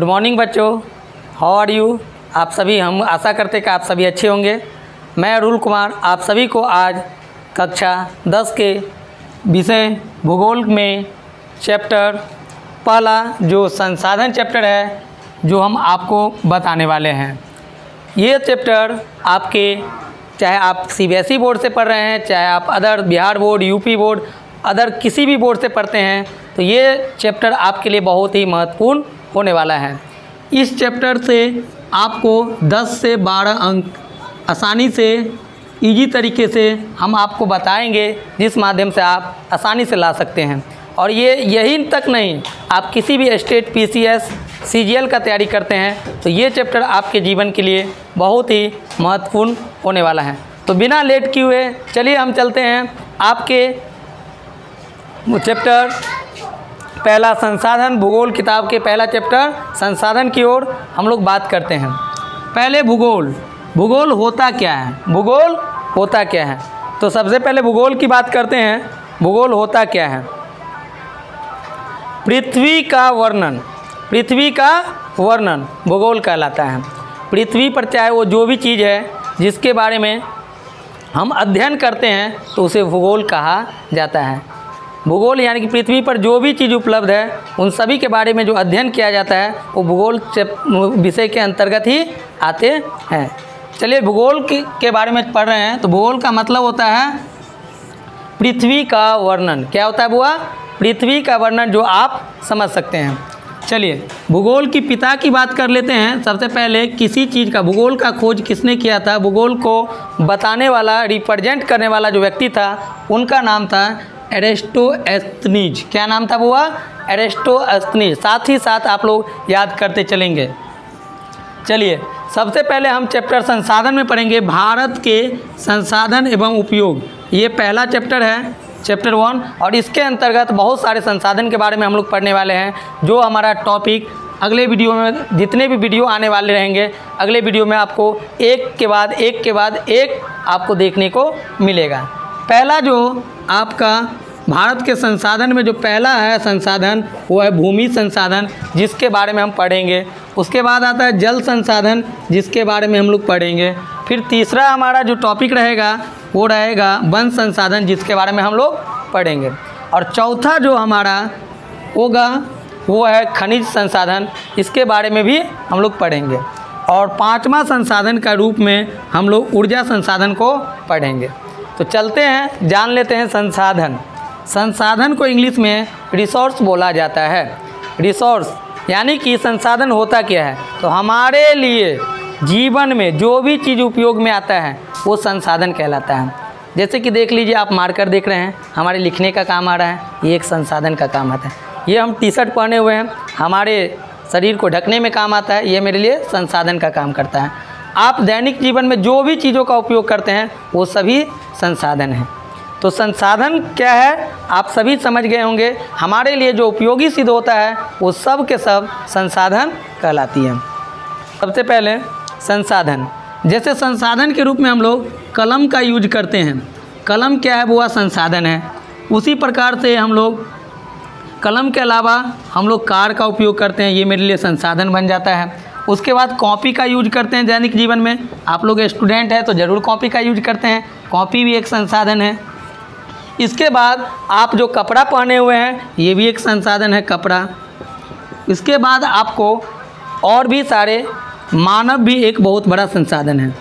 Good morning बच्चों, how are you. आप सभी, हम आशा करते हैं कि आप सभी अच्छे होंगे। मैं अरुल कुमार आप सभी को आज कक्षा 10 के विषय भूगोल में चैप्टर पहला जो संसाधन चैप्टर है जो हम आपको बताने वाले हैं। ये चैप्टर आपके, चाहे आप सीबीएसई बोर्ड से पढ़ रहे हैं, चाहे आप other Bihar board, UP board, other किसी भी बोर्ड से पढ़ते हैं, तो ये चैप्टर आपके लिए बहुत ही महत्वपूर्ण होने वाला है। इस चैप्टर से आपको 10 से 12 अंक आसानी से, इजी तरीके से हम आपको बताएंगे, जिस माध्यम से आप आसानी से ला सकते हैं। और ये यही तक नहीं, आप किसी भी स्टेट पीसीएस सीजीएल का तैयारी करते हैं तो ये चैप्टर आपके जीवन के लिए बहुत ही महत्वपूर्ण होने वाला है। तो बिना लेट किए हुए चलिए हम चलते हैं आपके चैप्टर पहला संसाधन, भूगोल किताब के पहला चैप्टर संसाधन की ओर हम लोग बात करते हैं। पहले भूगोल, भूगोल होता क्या है, भूगोल होता क्या है। तो सबसे पहले भूगोल की बात करते हैं। भूगोल होता क्या है। पृथ्वी का वर्णन, पृथ्वी का वर्णन भूगोल कहलाता है। पृथ्वी पर चाहे वो जो भी चीज़ है जिसके बारे में हम अध्ययन करते हैं तो उसे भूगोल कहा जाता है। भूगोल यानी कि पृथ्वी पर जो भी चीज़ उपलब्ध है उन सभी के बारे में जो अध्ययन किया जाता है वो भूगोल विषय के अंतर्गत ही आते हैं। चलिए भूगोल के बारे में पढ़ रहे हैं। तो भूगोल का मतलब होता है पृथ्वी का वर्णन। क्या होता है बुआ? पृथ्वी का वर्णन, जो आप समझ सकते हैं। चलिए भूगोल की पिता की बात कर लेते हैं। सबसे पहले किसी चीज़ का, भूगोल का खोज किसने किया था, भूगोल को बताने वाला, रिप्रेजेंट करने वाला जो व्यक्ति था उनका नाम था एरिस्टोस्थनीज। क्या नाम था बुआ? एरिस्टोस्थनीज। साथ ही साथ आप लोग याद करते चलेंगे। चलिए सबसे पहले हम चैप्टर संसाधन में पढ़ेंगे भारत के संसाधन एवं उपयोग। ये पहला चैप्टर है, चैप्टर 1, और इसके अंतर्गत बहुत सारे संसाधन के बारे में हम लोग पढ़ने वाले हैं। जो हमारा टॉपिक अगले वीडियो में, जितने भी वीडियो आने वाले रहेंगे, अगले वीडियो में आपको एक के बाद एक आपको देखने को मिलेगा। पहला जो आपका भारत के संसाधन में जो पहला है संसाधन वो है भूमि संसाधन, जिसके बारे में हम पढ़ेंगे। उसके बाद आता है जल संसाधन, जिसके बारे में हम लोग पढ़ेंगे। फिर तीसरा हमारा जो टॉपिक रहेगा वो रहेगा वन संसाधन, जिसके बारे में हम लोग पढ़ेंगे। और चौथा जो हमारा होगा वो है खनिज संसाधन, इसके बारे में भी हम लोग पढ़ेंगे। और पांचवा संसाधन का रूप में हम लोग ऊर्जा संसाधन को पढ़ेंगे। तो चलते हैं, जान लेते हैं संसाधन। संसाधन को इंग्लिश में रिसोर्स बोला जाता है। रिसोर्स यानी कि संसाधन होता क्या है, तो हमारे लिए जीवन में जो भी चीज़ उपयोग में आता है वो संसाधन कहलाता है। जैसे कि देख लीजिए, आप मार्कर देख रहे हैं, हमारे लिखने का काम आ रहा है, ये एक संसाधन का काम आता है। ये हम टी शर्ट पहने हुए हैं, हमारे शरीर को ढकने में काम आता है, ये मेरे लिए संसाधन का काम करता है। आप दैनिक जीवन में जो भी चीज़ों का उपयोग करते हैं वो सभी संसाधन हैं। तो संसाधन क्या है आप सभी समझ गए होंगे। हमारे लिए जो उपयोगी सिद्ध होता है वो सब के सब संसाधन कहलाती है। सबसे पहले संसाधन, जैसे संसाधन के रूप में हम लोग कलम का यूज करते हैं। कलम क्या है वो संसाधन है। उसी प्रकार से हम लोग कलम के अलावा हम लोग कार का उपयोग करते हैं, ये मेरे लिए संसाधन बन जाता है। उसके बाद कॉपी का यूज करते हैं दैनिक जीवन में। आप लोग स्टूडेंट हैं तो ज़रूर कॉपी का यूज करते हैं, कॉपी भी एक संसाधन है। इसके बाद आप जो कपड़ा पहने हुए हैं ये भी एक संसाधन है, कपड़ा। इसके बाद आपको और भी सारे, मानव भी एक बहुत बड़ा संसाधन है,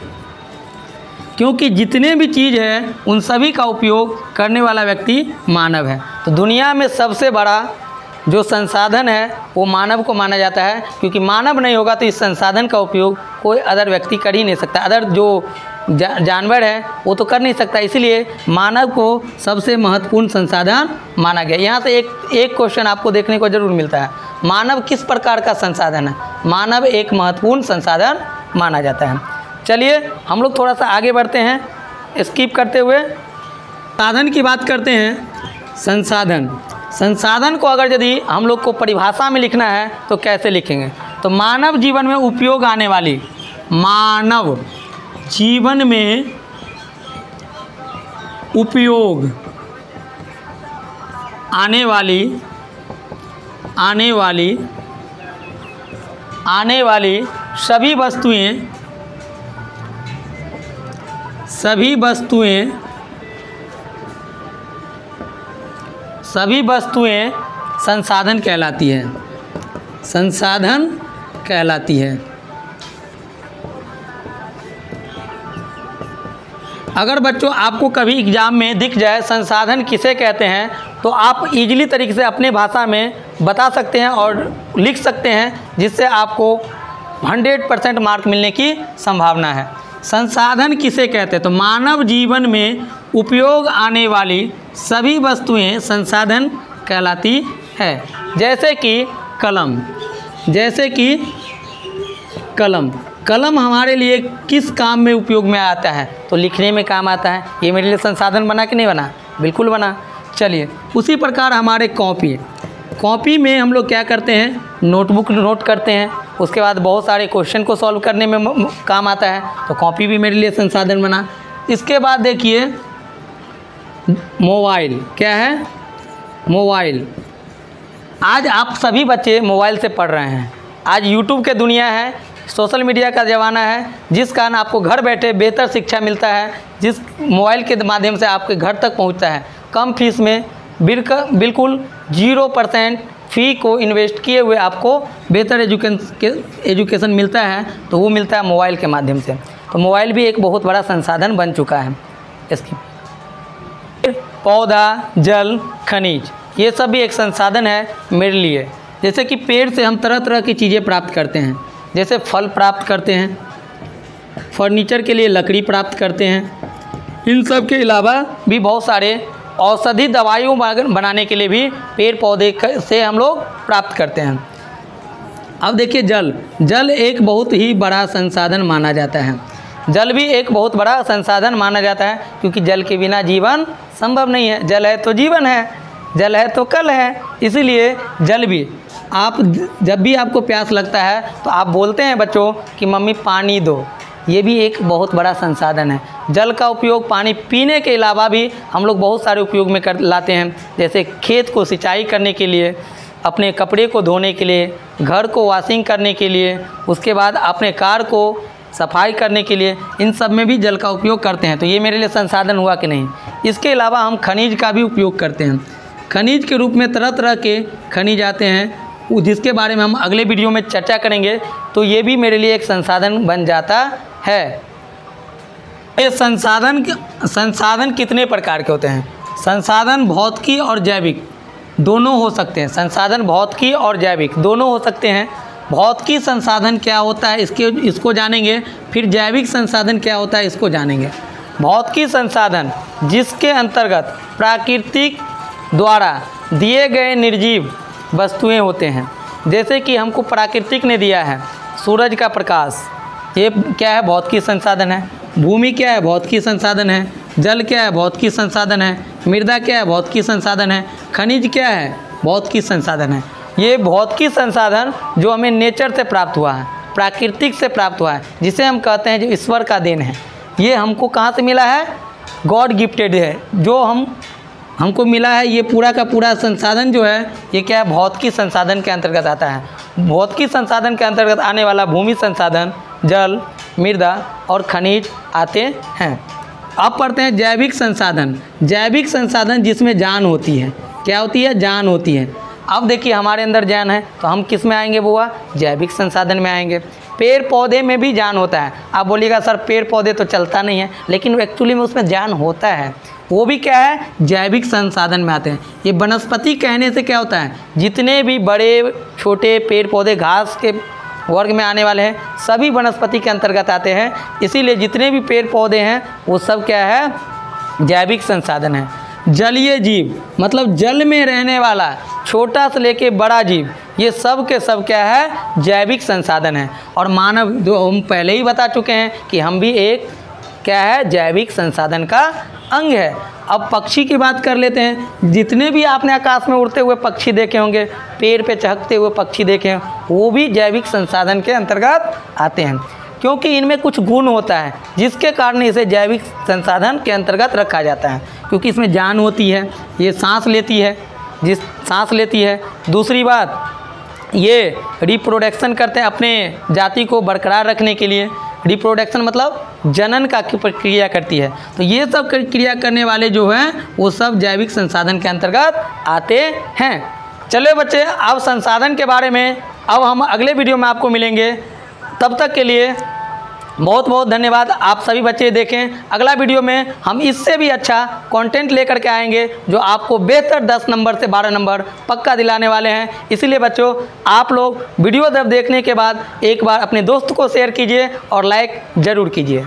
क्योंकि जितने भी चीज़ है उन सभी का उपयोग करने वाला व्यक्ति मानव है। तो दुनिया में सबसे बड़ा जो संसाधन है वो मानव को माना जाता है, क्योंकि मानव नहीं होगा तो इस संसाधन का उपयोग कोई अदर व्यक्ति कर ही नहीं सकता। अदर जो जानवर है वो तो कर नहीं सकता, इसीलिए मानव को सबसे महत्वपूर्ण संसाधन माना गया। यहाँ से एक क्वेश्चन आपको देखने को जरूर मिलता है, मानव किस प्रकार का संसाधन है। मानव एक महत्वपूर्ण संसाधन माना जाता है। चलिए हम लोग थोड़ा सा आगे बढ़ते हैं, स्किप करते हुए साधन की बात करते हैं। संसाधन, संसाधन को अगर यदि हम लोग को परिभाषा में लिखना है तो कैसे लिखेंगे, तो मानव जीवन में उपयोग आने वाली, मानव जीवन में उपयोग आने वाली आने वाली सभी वस्तुएं संसाधन कहलाती है, संसाधन कहलाती है। अगर बच्चों आपको कभी एग्जाम में दिख जाए संसाधन किसे कहते हैं, तो आप इजीली तरीके से अपने भाषा में बता सकते हैं और लिख सकते हैं, जिससे आपको 100% मार्क मिलने की संभावना है। संसाधन किसे कहते हैं, तो मानव जीवन में उपयोग आने वाली सभी वस्तुएं संसाधन कहलाती है। जैसे कि कलम हमारे लिए किस काम में उपयोग में आता है, तो लिखने में काम आता है। ये मेरे लिए संसाधन बना कि नहीं बना, बिल्कुल बना। चलिए, उसी प्रकार हमारे कॉपी में हम लोग क्या करते हैं, नोटबुक नोट करते हैं, उसके बाद बहुत सारे क्वेश्चन को सॉल्व करने में काम आता है, तो कॉपी भी मेरे लिए संसाधन बना। इसके बाद देखिए मोबाइल, क्या है, मोबाइल। आज आप सभी बच्चे मोबाइल से पढ़ रहे हैं। आज यूट्यूब की दुनिया है, सोशल मीडिया का ज़माना है, जिस कारण आपको घर बैठे बेहतर शिक्षा मिलता है, जिस मोबाइल के माध्यम से आपके घर तक पहुंचता है, कम फीस में बिल्कुल 0% फ़ी को इन्वेस्ट किए हुए आपको बेहतर एजुकेशन मिलता है, तो वो मिलता है मोबाइल के माध्यम से। तो मोबाइल भी एक बहुत बड़ा संसाधन बन चुका है। इसकी पौधा, जल, खनिज, ये सब भी एक संसाधन है मेरे लिए। जैसे कि पेड़ से हम तरह तरह की चीज़ें प्राप्त करते हैं, जैसे फल प्राप्त करते हैं, फर्नीचर के लिए लकड़ी प्राप्त करते हैं। इन सब के अलावा भी बहुत सारे औषधि दवाइयों बनाने के लिए भी पेड़ पौधे से हम लोग प्राप्त करते हैं। अब देखिए जल एक बहुत ही बड़ा संसाधन माना जाता है। जल भी एक बहुत बड़ा संसाधन माना जाता है, क्योंकि जल के बिना जीवन संभव नहीं है। जल है तो जीवन है, जल है तो कल है। इसीलिए जल भी, आप जब भी आपको प्यास लगता है तो आप बोलते हैं बच्चों कि मम्मी पानी दो, ये भी एक बहुत बड़ा संसाधन है। जल का उपयोग पानी पीने के अलावा भी हम लोग बहुत सारे उपयोग में लाते हैं, जैसे खेत को सिंचाई करने के लिए, अपने कपड़े को धोने के लिए, घर को वॉशिंग करने के लिए, उसके बाद अपने कार को सफाई करने के लिए, इन सब में भी जल का उपयोग करते हैं। तो ये मेरे लिए संसाधन हुआ कि नहीं। इसके अलावा हम खनिज का भी उपयोग करते हैं। खनिज के रूप में तरह तरह के खनिज आते हैं, जिसके बारे में हम अगले वीडियो में चर्चा करेंगे। तो ये भी मेरे लिए एक संसाधन बन जाता है। ये संसाधन कितने प्रकार के होते हैं? संसाधन भौतिकी और जैविक दोनों हो सकते हैं। संसाधन भौतिकी और जैविक दोनों हो सकते हैं। भौतिकी संसाधन क्या होता है इसको जानेंगे, फिर जैविक संसाधन क्या होता है इसको जानेंगे। भौतिकी संसाधन जिसके अंतर्गत प्राकृतिक द्वारा दिए गए निर्जीव वस्तुएं होते हैं। जैसे कि हमको प्राकृतिक ने दिया है सूरज का प्रकाश, ये क्या है, भौतिकी संसाधन है। भूमि क्या है, भौतिकी संसाधन है। जल क्या है, भौतिकी संसाधन है। मृदा क्या है, भौतिकी संसाधन है। खनिज क्या है, भौतिकी संसाधन है। ये भौतिकी संसाधन जो हमें नेचर से प्राप्त हुआ है, प्राकृतिक से प्राप्त हुआ है, जिसे हम कहते हैं जो ईश्वर का देन है। ये हमको कहाँ से मिला है, गॉड गिफ्टेड है, जो हमको मिला है। ये पूरा का पूरा संसाधन जो है ये क्या है, भौतिकी संसाधन के अंतर्गत आता है। भौतिकी संसाधन के अंतर्गत आने वाला भूमि संसाधन, जल, मृदा और खनिज आते हैं। अब पढ़ते हैं जैविक संसाधन। जैविक संसाधन जिसमें जान होती है। क्या होती है, जान होती है। अब देखिए हमारे अंदर जान है तो हम किस में आएंगे बुआ, जैविक संसाधन में आएंगे। पेड़ पौधे में भी जान होता है। आप बोलिएगा सर पेड़ पौधे तो चलता नहीं है, लेकिन एक्चुअली में उसमें जान होता है, वो भी क्या है, जैविक संसाधन में आते हैं। ये वनस्पति कहने से क्या होता है, जितने भी बड़े छोटे पेड़ पौधे घास के वर्ग में आने वाले हैं सभी वनस्पति के अंतर्गत आते हैं। इसीलिए जितने भी पेड़ पौधे हैं वो सब क्या है, जैविक संसाधन है। जलीय जीव मतलब जल में रहने वाला छोटा से लेके बड़ा जीव, ये सब के सब क्या है, जैविक संसाधन है। और मानव जो हम पहले ही बता चुके हैं कि हम भी एक क्या है, जैविक संसाधन का अंग है। अब पक्षी की बात कर लेते हैं। जितने भी आपने आकाश में उड़ते हुए पक्षी देखे होंगे, पेड़ पे चहकते हुए पक्षी देखे हैं, वो भी जैविक संसाधन के अंतर्गत आते हैं, क्योंकि इनमें कुछ गुण होता है जिसके कारण इसे जैविक संसाधन के अंतर्गत रखा जाता है। क्योंकि इसमें जान होती है, ये सांस लेती है, दूसरी बात ये रिप्रोडक्शन करते हैं अपने जाति को बरकरार रखने के लिए। रिप्रोडक्शन मतलब जनन का प्रक्रिया करती है। तो ये सब क्रिया करने वाले जो हैं वो सब जैविक संसाधन के अंतर्गत आते हैं। चलो बच्चे, अब संसाधन के बारे में अब हम अगले वीडियो में आपको मिलेंगे। तब तक के लिए बहुत बहुत धन्यवाद। आप सभी बच्चे देखें, अगला वीडियो में हम इससे भी अच्छा कंटेंट लेकर के आएंगे जो आपको बेहतर 10 नंबर से 12 नंबर पक्का दिलाने वाले हैं। इसीलिए बच्चों, आप लोग वीडियो जब देखने के बाद एक बार अपने दोस्त को शेयर कीजिए और लाइक ज़रूर कीजिए।